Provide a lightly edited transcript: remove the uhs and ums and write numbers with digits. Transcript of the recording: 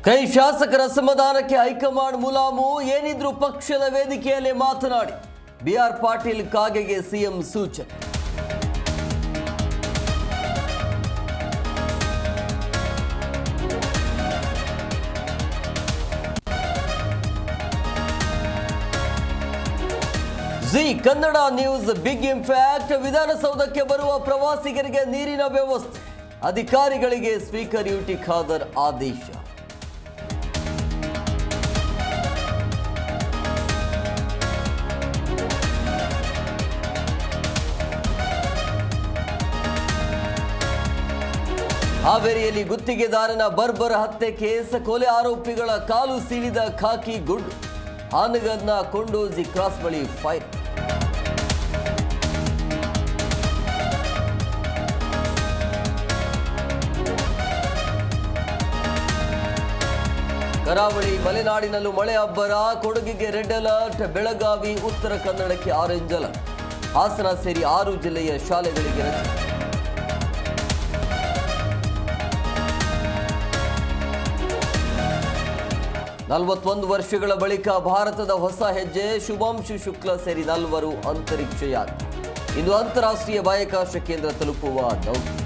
ಕೈ ಶಾಸಕರ ಅಸಮಾಧಾನಕ್ಕೆ ಹೈಕಮಾಂಡ್ ಮುಲಾಮು, ಏನಿದ್ರು ಪಕ್ಷದ ವೇದಿಕೆಯಲ್ಲಿ ಮಾತನಾಡಿ. ಬಿಆರ್ ಪಾಟೀಲ್ ಕಾಗೆಗೆ ಸಿಎಂ ಸೂಚನೆ. Zee Kannada news big impact. ವಿಧಾನಸೌಧಕ್ಕೆ ಬರುವ ಪ್ರವಾಸಿಗರಿಗೆ ನೀರಿನ ವ್ಯವಸ್ಥೆ, ಅಧಿಕಾರಿಗಳಿಗೆ ಸ್ಪೀಕರ್ ಯುಟಿ ಖಾದರ್ ಆದೇಶ. ಹಾವೇರಿಯಲ್ಲಿ ಗುತ್ತಿಗೆದಾರನ ಬರ್ಬರ ಹತ್ಯೆ ಕೇಸ್, ಕೊಲೆ ಆರೋಪಿಗಳ ಕಾಲು ಸೀಳಿದ ಖಾಕಿ ಗುಂಡು, ಹಾನಗಲ್ನ ಕೊಂಡೋಜಿ ಕ್ರಾಸ್ ಬಳಿ ಫೈರ್. ಕರಾವಳಿ ಮಲೆನಾಡಿನಲ್ಲೂ ಮಳೆ ಅಬ್ಬರ, ಕೊಡಗಿಗೆ ರೆಡ್ ಅಲರ್ಟ್, ಬೆಳಗಾವಿ ಉತ್ತರ ಕನ್ನಡಕ್ಕೆ ಆರೆಂಜ್ ಅಲರ್ಟ್, ಹಾಸನ ಸೇರಿ 6 ಜಿಲ್ಲೆಯ ಶಾಲೆಗಳಿಗೆ ರಜೆ. ನಲವತ್ತೊಂದು ವರ್ಷಗಳ ಬಳಿಕ ಭಾರತದ ಹೊಸ ಹೆಜ್ಜೆ, ಶುಭಾಂಶು ಶುಕ್ಲಾ ಸೇರಿ 4 ಅಂತರಿಕ್ಷಯಾನ. ಇಂದು ಅಂತಾರಾಷ್ಟ್ರೀಯ ಬಾಹ್ಯಾಕಾಶ ಕೇಂದ್ರ ತಲುಪುವ ದೌತ್ಯ.